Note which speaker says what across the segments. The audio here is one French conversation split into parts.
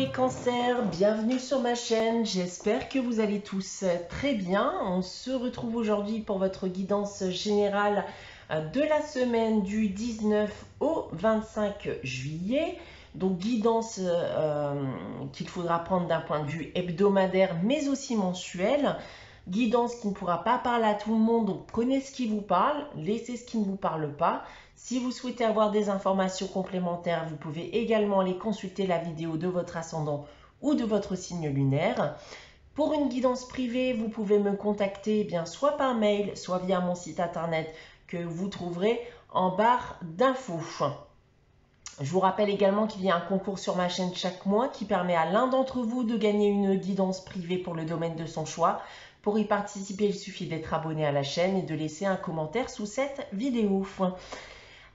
Speaker 1: les cancers, bienvenue sur ma chaîne, j'espère que vous allez tous très bien. On se retrouve aujourd'hui pour votre guidance générale de la semaine du 19 au 25 juillet. Donc guidance qu'il faudra prendre d'un point de vue hebdomadaire mais aussi mensuel. Guidance qui ne pourra pas parler à tout le monde, donc prenez ce qui vous parle, laissez ce qui ne vous parle pas. Si vous souhaitez avoir des informations complémentaires, vous pouvez également aller consulter la vidéo de votre ascendant ou de votre signe lunaire. Pour une guidance privée, vous pouvez me contacter soit par mail, soit via mon site internet que vous trouverez en barre d'infos. Je vous rappelle également qu'il y a un concours sur ma chaîne chaque mois qui permet à l'un d'entre vous de gagner une guidance privée pour le domaine de son choix. Pour y participer, il suffit d'être abonné à la chaîne et de laisser un commentaire sous cette vidéo.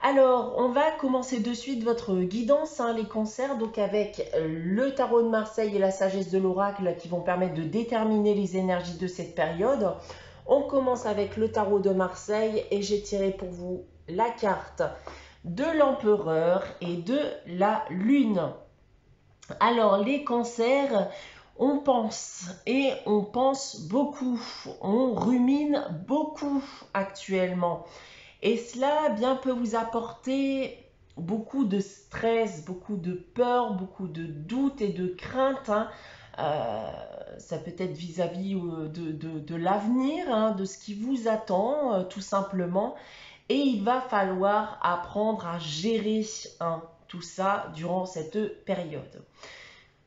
Speaker 1: Alors, on va commencer de suite votre guidance, les cancers, donc avec le tarot de Marseille et la sagesse de l'oracle qui vont permettre de déterminer les énergies de cette période. On commence avec le tarot de Marseille et j'ai tiré pour vous la carte de l'empereur et de la lune. Alors, les cancers, on pense et on pense beaucoup, on rumine beaucoup actuellement. Et cela peut vous apporter beaucoup de stress, beaucoup de peur, beaucoup de doutes et de craintes. Ça peut être vis-à-vis de l'avenir, de ce qui vous attend, tout simplement. Et il va falloir apprendre à gérer tout ça durant cette période.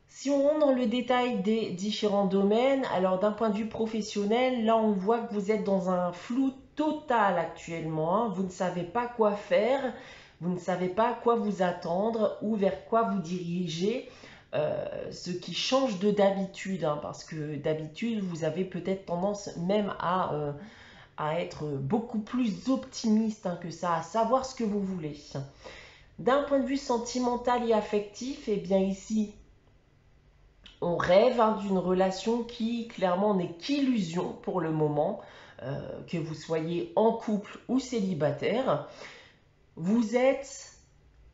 Speaker 1: Si on rentre dans le détail des différents domaines, alors d'un point de vue professionnel, là on voit que vous êtes dans un flou total actuellement. Vous ne savez pas quoi faire, vous ne savez pas à quoi vous attendre ou vers quoi vous diriger, ce qui change de d'habitude, parce que d'habitude vous avez peut-être tendance même à être beaucoup plus optimiste que ça, à savoir ce que vous voulez. D'un point de vue sentimental et affectif, et bien ici, on rêve d'une relation qui clairement n'est qu'illusion pour le moment, que vous soyez en couple ou célibataire. Vous êtes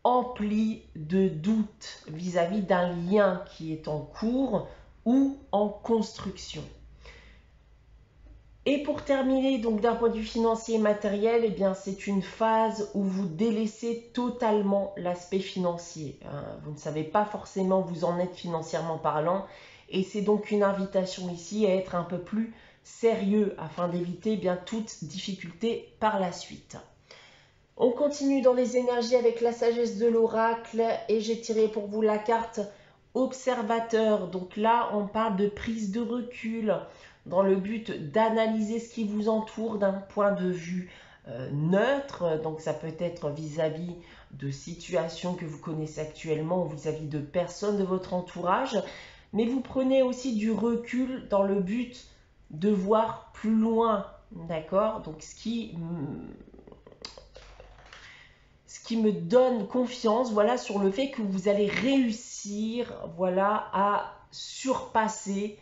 Speaker 1: empli de doutes vis-à-vis d'un lien qui est en cours ou en construction. Et pour terminer, donc d'un point de vue financier et matériel, c'est une phase où vous délaissez totalement l'aspect financier. Vous ne savez pas forcément où vous en êtes financièrement parlant. Et c'est donc une invitation ici à être un peu plus sérieux afin d'éviter toute difficulté par la suite. On continue dans les énergies avec la sagesse de l'oracle et j'ai tiré pour vous la carte observateur. Donc là, on parle de prise de recul dans le but d'analyser ce qui vous entoure d'un point de vue neutre. Donc ça peut être vis-à-vis de situations que vous connaissez actuellement ou vis-à-vis de personnes de votre entourage. Mais vous prenez aussi du recul dans le but de voir plus loin, d'accord? Donc ce qui me donne confiance, sur le fait que vous allez réussir, à surpasser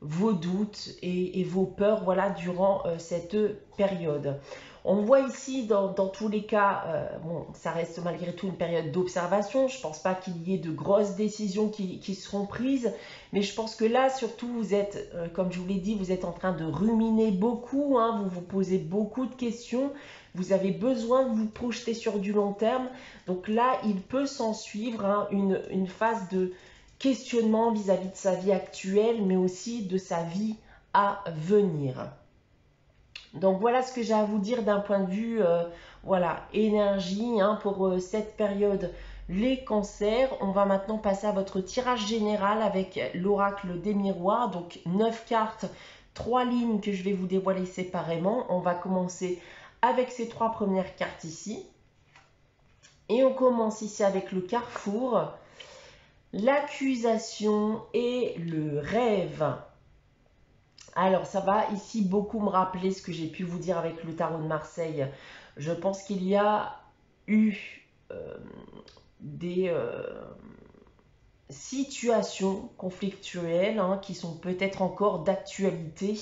Speaker 1: vos doutes et vos peurs, durant cette période. On voit ici, dans tous les cas, ça reste malgré tout une période d'observation. Je ne pense pas qu'il y ait de grosses décisions qui seront prises, mais je pense que là, surtout, vous êtes, comme je vous l'ai dit, vous êtes en train de ruminer beaucoup, vous vous posez beaucoup de questions, vous avez besoin de vous projeter sur du long terme. Donc là, il peut s'en suivre une phase de questionnement vis-à-vis de sa vie actuelle, mais aussi de sa vie à venir. Donc voilà ce que j'ai à vous dire d'un point de vue énergie pour cette période les cancers. On va maintenant passer à votre tirage général avec l'oracle des miroirs, donc 9 cartes, 3 lignes que je vais vous dévoiler séparément. On va commencer avec ces 3 premières cartes ici et on commence ici avec le carrefour, l'accusation et le rêve. Alors, ça va ici beaucoup me rappeler ce que j'ai pu vous dire avec le tarot de Marseille. Je pense qu'il y a eu des situations conflictuelles qui sont peut-être encore d'actualité,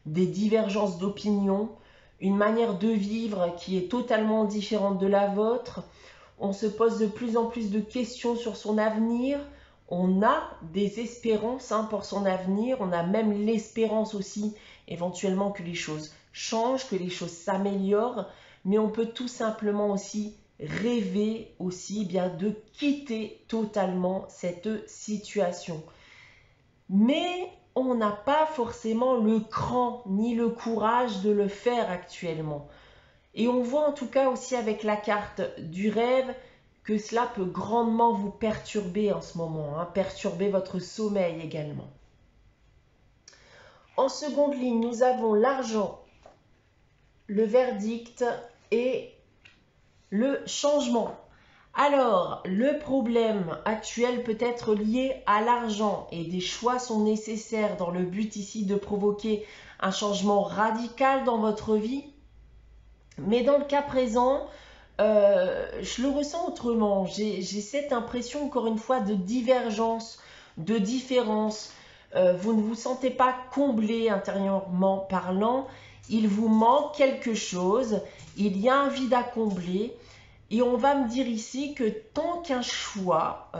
Speaker 1: des divergences d'opinion, une manière de vivre qui est totalement différente de la vôtre. On se pose de plus en plus de questions sur son avenir. On a des espérances pour son avenir, on a même l'espérance aussi éventuellement que les choses changent, que les choses s'améliorent, mais on peut tout simplement aussi rêver aussi bien de quitter totalement cette situation. Mais on n'a pas forcément le cran ni le courage de le faire actuellement. Et on voit en tout cas aussi avec la carte du rêve que cela peut grandement vous perturber en ce moment, perturber votre sommeil également. En seconde ligne, nous avons l'argent, le verdict et le changement. Alors, le problème actuel peut être lié à l'argent et des choix sont nécessaires dans le but ici de provoquer un changement radical dans votre vie. Mais dans le cas présent, je le ressens autrement. J'ai cette impression, encore une fois, de divergence, de différence. Vous ne vous sentez pas comblé intérieurement parlant. Il vous manque quelque chose. Il y a un vide à combler. Et on va me dire ici que tant qu'un choix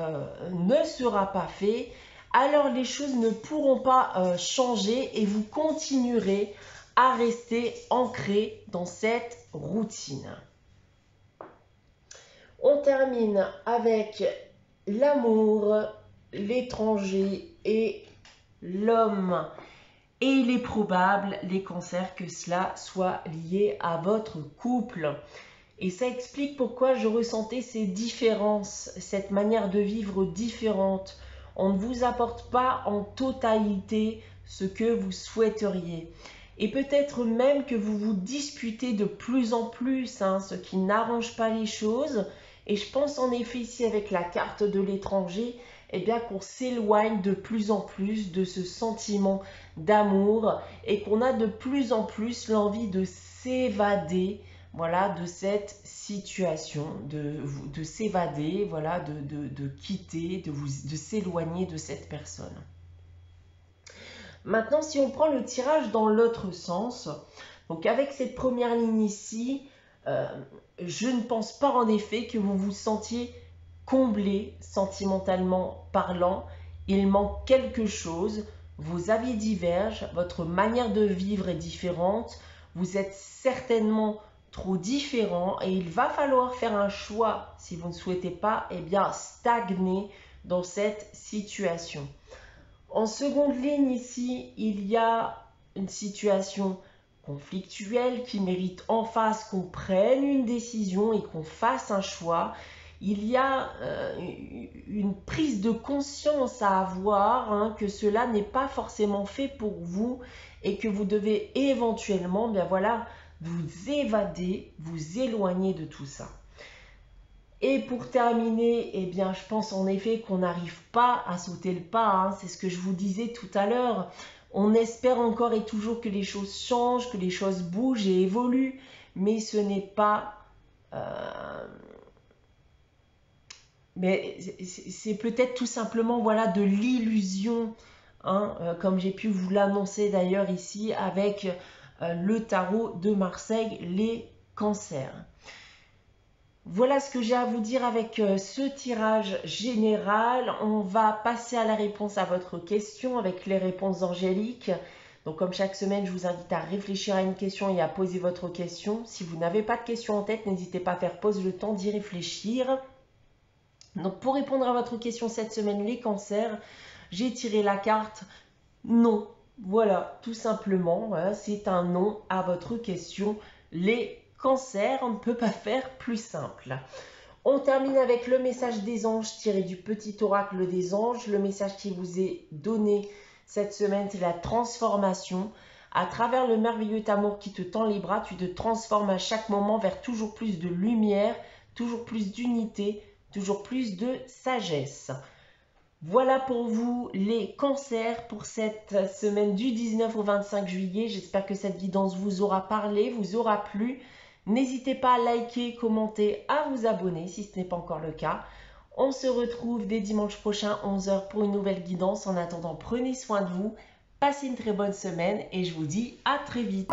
Speaker 1: ne sera pas fait, alors les choses ne pourront pas changer et vous continuerez à rester ancré dans cette routine. On termine avec l'amour, l'étranger et l'homme. Et il est probable, les cancers, que cela soit lié à votre couple. Et ça explique pourquoi je ressentais ces différences, cette manière de vivre différente. On ne vous apporte pas en totalité ce que vous souhaiteriez. Et peut-être même que vous vous disputez de plus en plus, ce qui n'arrange pas les choses. Et je pense en effet ici avec la carte de l'étranger, eh bien qu'on s'éloigne de plus en plus de ce sentiment d'amour et qu'on a de plus en plus l'envie de s'évader, voilà, de cette situation, de s'évader, voilà, de quitter, de s'éloigner de cette personne. Maintenant, si on prend le tirage dans l'autre sens, donc avec cette première ligne ici, je ne pense pas en effet que vous vous sentiez comblé sentimentalement parlant. Il manque quelque chose, vos avis divergent, votre manière de vivre est différente, vous êtes certainement trop différents et il va falloir faire un choix si vous ne souhaitez pas stagner dans cette situation. En seconde ligne ici, il y a une situation conflictuelle qui mérite en face qu'on prenne une décision et qu'on fasse un choix. Il y a une prise de conscience à avoir, que cela n'est pas forcément fait pour vous et que vous devez éventuellement vous évader, vous éloigner de tout ça. Et pour terminer, je pense en effet qu'on n'arrive pas à sauter le pas, c'est ce que je vous disais tout à l'heure. On espère encore et toujours que les choses changent, que les choses bougent et évoluent, mais ce n'est pas... mais c'est peut-être tout simplement de l'illusion, comme j'ai pu vous l'annoncer d'ailleurs ici avec le tarot de Marseille, les cancers. Voilà ce que j'ai à vous dire avec ce tirage général. On va passer à la réponse à votre question avec les réponses angéliques. Donc comme chaque semaine, je vous invite à réfléchir à une question et à poser votre question. Si vous n'avez pas de question en tête, n'hésitez pas à faire pause le temps d'y réfléchir. Donc pour répondre à votre question cette semaine, les cancers, j'ai tiré la carte non. Voilà, tout simplement, c'est un non à votre question, les cancers. On ne peut pas faire plus simple. On termine avec le message des anges tiré du petit oracle des anges. Le message qui vous est donné cette semaine, c'est la transformation. À travers le merveilleux amour qui te tend les bras, tu te transformes à chaque moment vers toujours plus de lumière, toujours plus d'unité, toujours plus de sagesse. Voilà pour vous les cancers pour cette semaine du 19 au 25 juillet. J'espère que cette guidance vous aura parlé, vous aura plu. N'hésitez pas à liker, commenter, à vous abonner si ce n'est pas encore le cas. On se retrouve dès dimanche prochain 11h pour une nouvelle guidance. En attendant, prenez soin de vous, passez une très bonne semaine et je vous dis à très vite.